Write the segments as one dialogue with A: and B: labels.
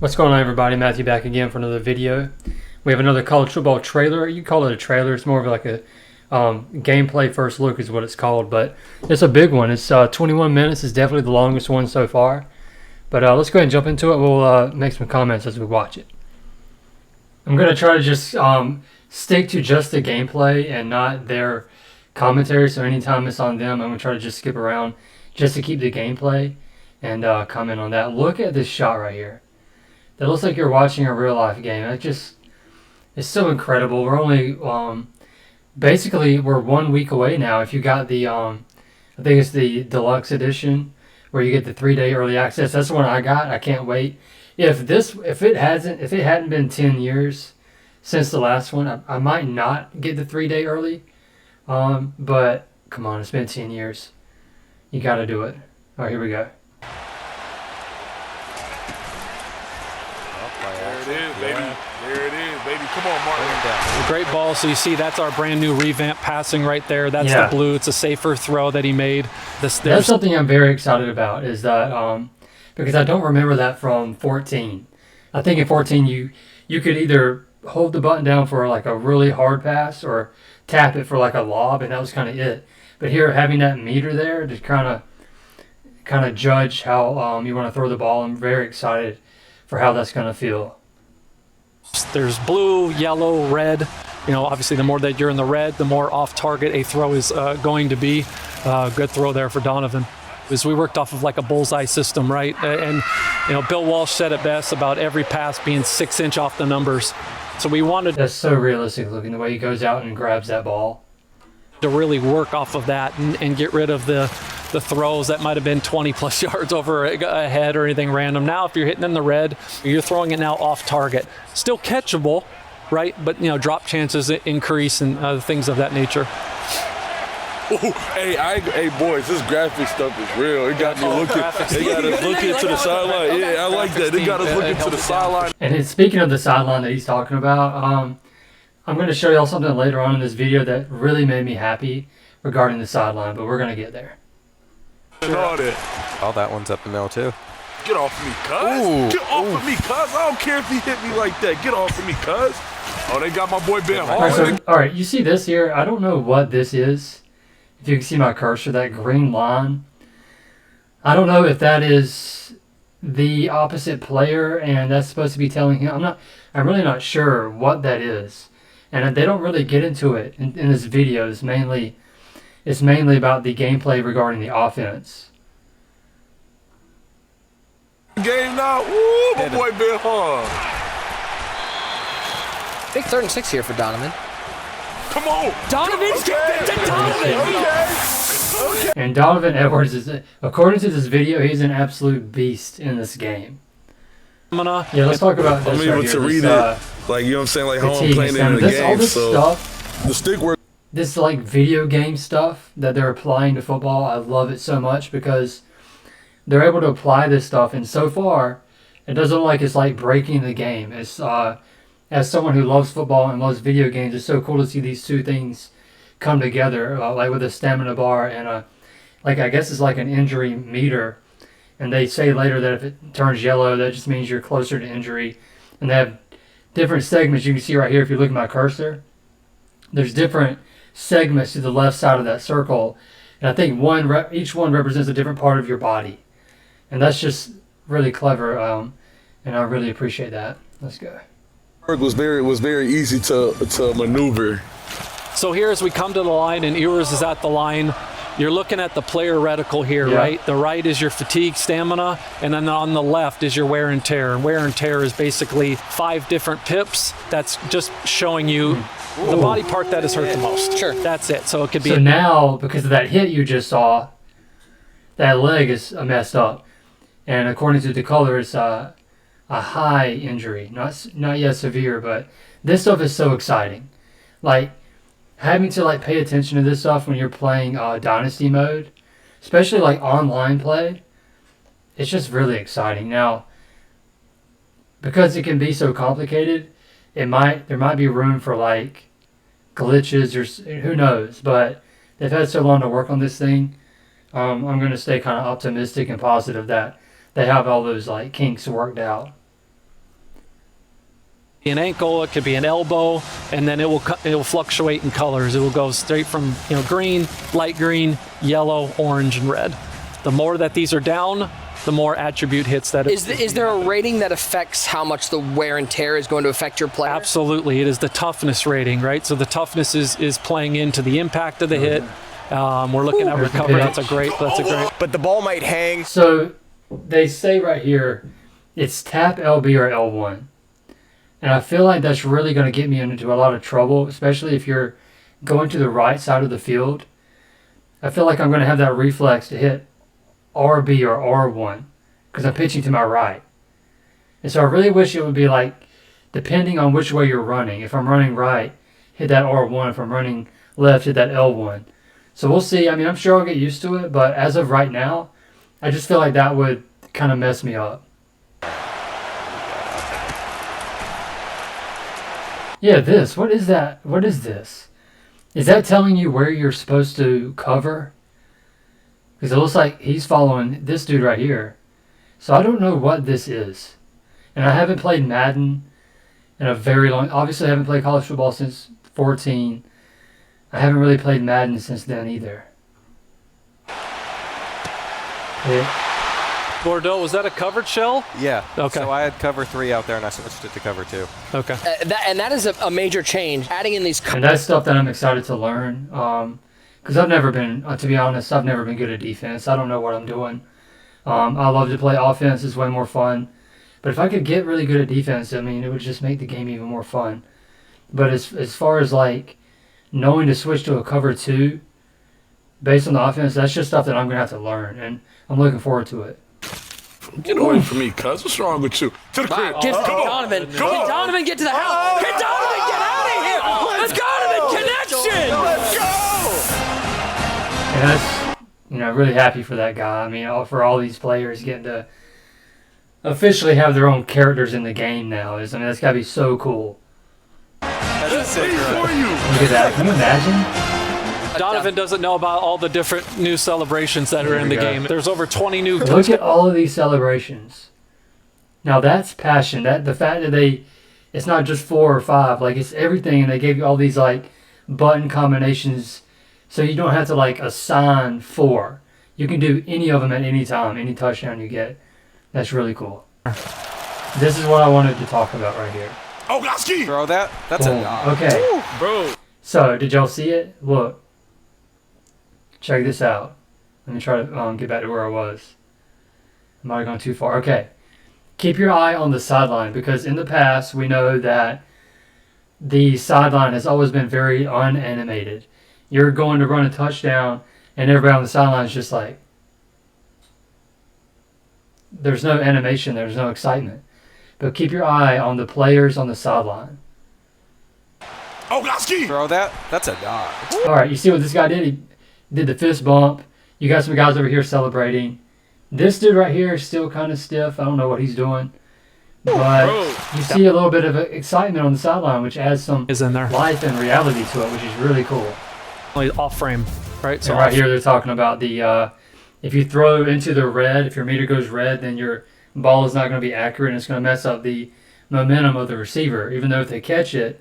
A: What's going on, everybody? Matthew back again for another video. We have another college football trailer. You call it a trailer. It's more of like a gameplay first look is what it's called, but it's a big one. It's 21 minutes. It's definitely the longest one so far. But let's go ahead and jump into it. We'll make some comments as we watch it. I'm going to try to just stick to just the gameplay and not their commentary. So anytime it's on them, I'm going to try to just skip around just to keep the gameplay and comment on that. Look at this shot right here. That looks like you're watching a real life game. It's so incredible. We're only basically we're 1 week away now. If you got the I think it's the deluxe edition where you get the 3-day early access. That's the one I got. I can't wait. If it hadn't been 10 years since the last one, I might not get the 3-day early. But come on, it's been 10 years. You got to do it. All right, here we go.
B: There it is, baby. Come on, Martin.
C: Great ball. So you see that's our brand new revamp passing right there. That's the blue. It's a safer throw that he made.
A: That's something I'm very excited about is that because I don't remember that from 14. I think in 14 you could either hold the button down for like a really hard pass or tap it for like a lob, and that was kind of it. But here, having that meter there to kind of judge how you want to throw the ball, I'm very excited for how that's going to feel.
C: There's blue, yellow, red. You know, obviously the more that you're in the red, the more off target a throw is going to be. Good throw there for Donovan. As we worked off of like a bullseye system, right? And you know, Bill Walsh said it best about every pass being 6 inch off the numbers. So we wanted
A: that's so realistic looking the way he goes out and grabs that ball.
C: To really work off of that and get rid of the throws that might have been 20 plus yards over a head or anything random. Now if you're hitting in the red, you're throwing it now off target. Still catchable, right? But you know, drop chances increase and things of that nature.
B: Ooh, hey, boys, this graphic stuff is real. It got me looking. It got us looking to the sideline. Yeah, I like that. It got us looking to the sideline.
A: And speaking of the sideline that he's talking about, I'm going to show y'all something later on in this video that really made me happy regarding the sideline, but we're going to get there.
D: Oh, that one's up the middle too.
B: Get off of me, cuz. Get off of me, cuz. I don't care if he hit me like that. Get off of me, cuz. Oh, they got my boy Ben Hart.
A: All right, you see this here? I don't know what this is. If you can see my cursor, that green line. I don't know if that is the opposite player and that's supposed to be telling him. I'm really not sure what that is. And they don't really get into it in this video. It's mainly about the gameplay regarding the offense.
B: Game now. Ooh, my boy Ben Hart.
E: I think 3rd and 6 here for Donovan.
B: Come on.
C: Donovan's
B: Okay.
A: And Donovan Edwards is, according to this video, he's an absolute beast in this game. Yeah, let's talk about this.
B: I'm able to read it. Like, you know what I'm saying? Like how I'm playing it in the game.
A: All this
B: so
A: stuff,
B: the stick work.
A: this like video game stuff that they're applying to football, I love it so much because they're able to apply this stuff, and so far, it doesn't look like it's like breaking the game. It's as someone who loves football and loves video games, it's so cool to see these two things come together, like with a stamina bar and I guess it's like an injury meter. And they say later that if it turns yellow, that just means you're closer to injury. And they have different segments. You can see right here if you look at my cursor. There's different segments to the left side of that circle. And I think each one represents a different part of your body. And that's just really clever. And I really appreciate that. Let's go.
B: Was very easy to maneuver.
C: So here as we come to the line and Ewers is at the line, you're looking at the player reticle here, right? The right is your fatigue, stamina, and then on the left is your wear and tear. And wear and tear is basically 5 different pips. That's just showing you the body part that is hurt the most.
E: Sure.
C: That's it. So it could be.
A: So now, because of that hit you just saw, that leg is messed up. And according to the color, it's a high injury. Not yet severe, but this stuff is so exciting. Like, having to like pay attention to this stuff when you're playing Dynasty mode, especially like online play, it's just really exciting. Now, because it can be so complicated, there might be room for like glitches or who knows. But they've had so long to work on this thing. I'm going to stay kind of optimistic and positive that they have all those like kinks worked out.
C: An ankle, it could be an elbow, and then it will fluctuate in colors. It will go straight from green, light green, yellow, orange, and red. The more that these are down, the more attribute hits that.
E: Is there a rating that affects how much the wear and tear is going to affect your player?
C: Absolutely, it is the toughness rating, right? So the toughness is playing into the impact of the hit. We're looking at recovery. That's a great.
D: But the ball might hang.
A: So they say right here, it's tap LB or L1. And I feel like that's really going to get me into a lot of trouble, especially if you're going to the right side of the field. I feel like I'm going to have that reflex to hit RB or R1 because I'm pitching to my right. And so I really wish it would be like, depending on which way you're running. If I'm running right, hit that R1. If I'm running left, hit that L1. So we'll see. I mean, I'm sure I'll get used to it, but as of right now, I just feel like that would kind of mess me up. Yeah, this. What is that? What is this? Is that telling you where you're supposed to cover? Because it looks like he's following this dude right here. So I don't know what this is. And I haven't played Madden in a very long... Obviously, I haven't played college football since 14. I haven't really played Madden since then either. Yeah.
C: Bordeaux, was that a covered shell?
D: Yeah.
C: Okay.
D: So I had cover 3 out there, and I switched it to cover 2.
C: Okay.
E: That is a major change. Adding in these...
A: And that's stuff that I'm excited to learn. Because I've never been, to be honest, I've never been good at defense. I don't know what I'm doing. I love to play offense. It's way more fun. But if I could get really good at defense, I mean, it would just make the game even more fun. But as far as, like, knowing to switch to a cover 2 based on the offense, that's just stuff that I'm going to have to learn. And I'm looking forward to it.
B: Get away from me, cuz. What's wrong with you? To the crib.
E: Get Donovan. Get Donovan, get to the house. Get Donovan, get out of here. Let's Donovan connection.
D: Let's go!
A: And that's, really happy for that guy. I mean, for all these players getting to officially have their own characters in the game now. That's got to be so cool.
D: That's a sick run.
B: For you.
A: Look at that. Can you imagine?
C: Donovan doesn't know about all the different new celebrations that are in the game. There's over 20 new...
A: Look at all of these celebrations. Now that's passion. The fact that it's not just 4 or 5, like it's everything, and they gave you all these like button combinations, so you don't have to like assign 4. You can do any of them at any time, any touchdown you get. That's really cool. This is what I wanted to talk about right here.
B: Oh, Goski!
D: Throw that. That's
A: Boom.
D: a dog.
A: Okay.
B: Bro.
A: So did y'all see it? Look. Check this out. Let me try to get back to where I was. I might have gone too far. Okay. Keep your eye on the sideline, because in the past we know that the sideline has always been very unanimated. You're going to run a touchdown and everybody on the sideline is just like, there's no animation, there's no excitement. But keep your eye on the players on the sideline.
B: Oh, Goski!
D: Throw that. That's a dog.
A: All right, you see what this guy did? He did the fist bump. You got some guys over here celebrating. This dude right here is still kind of stiff. I don't know what he's doing. But you see a little bit of excitement on the sideline, which adds some life and reality to it, which is really cool.
C: Off frame, right?
A: So right here they're talking about the if you throw into the red, if your meter goes red, then your ball is not going to be accurate, and it's going to mess up the momentum of the receiver. Even though if they catch it,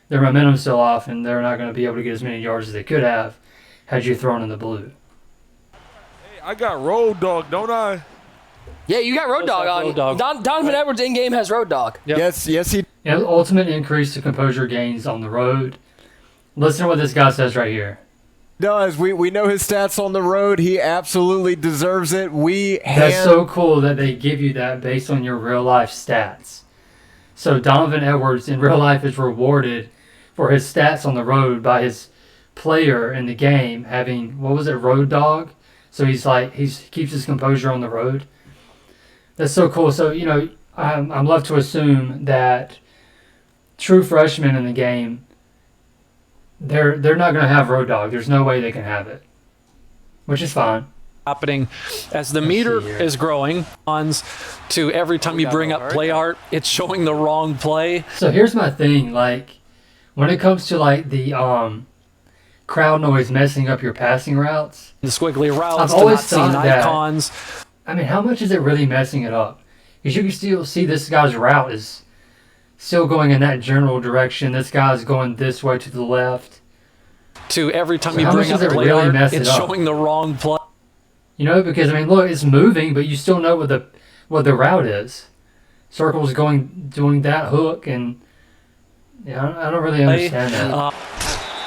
A: their momentum's still off, and they're not going to be able to get as many yards as they could have had you thrown in the blue.
B: Hey, I got Road Dog, don't I?
E: Yeah, you got Road Dog on.
C: Road Dog.
E: Donovan Edwards in game has Road Dog.
C: Yep.
D: Yes, he.
A: Ultimate increase to composure gains on the road. Listen to what this guy says right here.
D: does. We know his stats on the road. He absolutely deserves it.
A: That's so cool that they give you that based on your real life stats. So Donovan Edwards in real life is rewarded for his stats on the road by his player in the game having, what was it, Road Dog? So he keeps his composure on the road. That's so cool. So, I'm left to assume that true freshmen in the game, they're not going to have Road Dog. There's no way they can have it, which is fine.
C: Happening as the meter is growing on to every time you bring up play art, it's showing the wrong play.
A: So here's my thing, when it comes to the crowd noise messing up your passing routes,
C: the squiggly routes,
A: I've always
C: the not
A: thought
C: seen
A: that,
C: icons.
A: I mean, how much is it really messing it up? Because you can still see this guy's route is still going in that general direction. This guy's going this way to the left.
C: To every time you
A: how
C: bring
A: much
C: up
A: does it
C: the
A: really
C: yard,
A: mess it
C: it's
A: up?
C: showing the wrong play.
A: You know, because I mean, look, it's moving, but you still know what the route is. Circle's doing that hook, and yeah, I don't really understand that.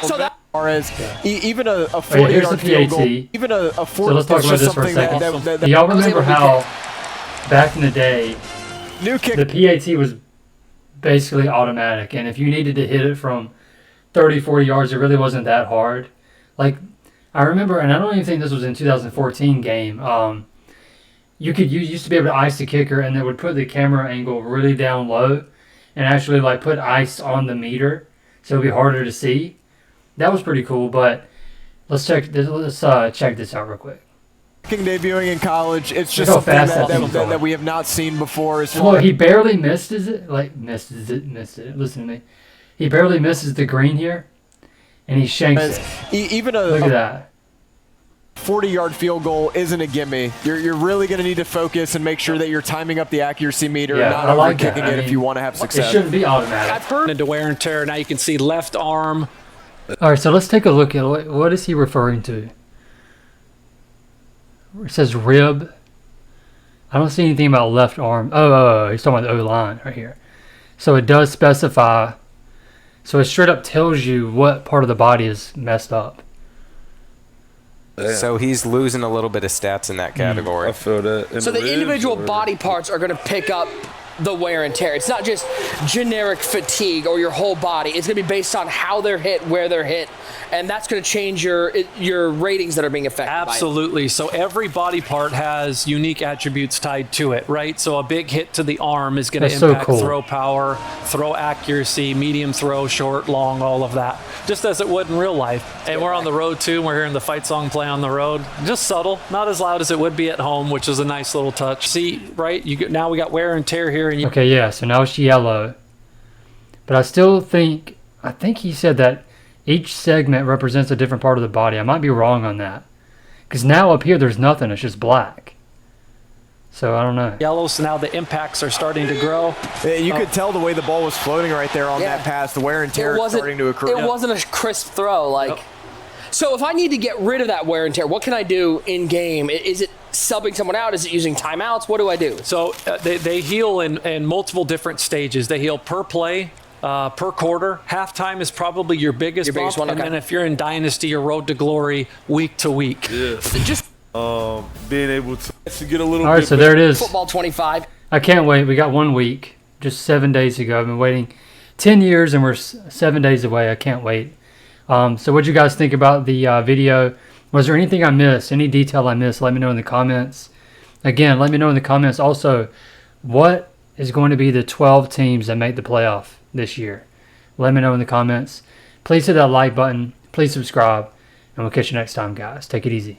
E: So that
D: Far as even a
A: Oh, yeah, here's
D: 40-yard
A: the
D: field goal,
A: PAT.
D: even a 40,
A: So let's talk
D: it's
A: about
D: just
A: this for a
D: something that-
A: second.
D: that-
A: Do y'all
E: was
A: remember
E: able to
A: how back in the day
D: new kick.
A: the PAT was basically automatic, and if you needed to hit it from 30, 40 yards, it really wasn't that hard. Like, I remember, and I don't even think this was in 2014 game. You used to be able to ice the kicker, and it would put the camera angle really down low, and actually like put ice on the meter, so it'd be harder to see. That was pretty cool. But let's check this. Let's check this out real quick.
D: Kicking debuting in college, it's just
A: Look how
D: something
A: fast that
D: that,
A: thing's
D: that,
A: going.
D: that we have not seen before. As
A: Look,
D: far
A: he barely missed it. Missed it. Listen to me. He barely misses the green here, and he shanks
D: as
A: it.
D: even
A: Look at
D: a
A: that.
D: 40-yard field goal isn't a gimme. You're really going to need to focus and make sure that you're timing up the accuracy meter
A: Yeah,
D: and not
A: I like that.
D: overkicking
A: I
D: it if
A: mean,
D: you want to have
A: It
D: success.
A: shouldn't be automatic.
E: I've heard
C: Into wear and tear. Now you can see left arm.
A: All right, so let's take a look at what is he referring to. It says rib. I don't see anything about left arm. Oh, he's talking about the O-line right here. So it does specify. So it straight up tells you what part of the body is messed up.
B: Damn.
F: So he's losing a little bit of stats in that category.
B: I feel that. In
E: so the
B: ribs
E: individual
B: or-
E: body parts are going to pick up the wear and tear. It's not just generic fatigue or your whole body. It's going to be based on how they're hit, where they're hit, and that's going to change your ratings that are being affected by it.
C: Absolutely. So every body part has unique attributes tied to it, right? So a big hit to the arm is going to
A: That's so
C: impact
A: cool.
C: throw power, throw accuracy, medium throw, short, long, all of that, just as it would in real life. And we're on the road too. We're hearing the fight song play on the road. Just subtle, not as loud as it would be at home, which is a nice little touch. See, right? Now we got wear and tear here, and you
A: Okay, yeah. So now it's yellow. But I still think he said that each segment represents a different part of the body. I might be wrong on that. Because now up here there's nothing. It's just black. So I don't know.
C: yellow. So now the impacts are starting to grow.
D: You could tell the way the ball was floating right there on
E: Yeah.
D: that pass. The wear and tear
E: It
D: is
E: wasn't,
D: starting to occur.
E: it wasn't a crisp throw. Like, so if I need to get rid of that wear and tear, what can I do in game? Is it subbing someone out? Is it using timeouts? What do I do?
C: So they heal in multiple different stages. They heal per play, per quarter. Halftime is probably your biggest
E: Your biggest
C: bump,
E: one,
C: and
E: okay.
C: then if you're in Dynasty or Road to Glory, week to week.
B: Yeah.
E: Just
B: Being able to get a little
A: All right,
B: bit
A: so there it is.
E: football 25.
A: I can't wait. We got 1 week, just 7 days ago. I've been waiting 10 years, and we're 7 days away. I can't wait. So what do you guys think about the video? Was there anything I missed? Any detail I missed? Let me know in the comments. Again, let me know in the comments. Also, what is going to be the 12 teams that make the playoff this year? Let me know in the comments. Please hit that like button. Please subscribe. And we'll catch you next time, guys. Take it easy.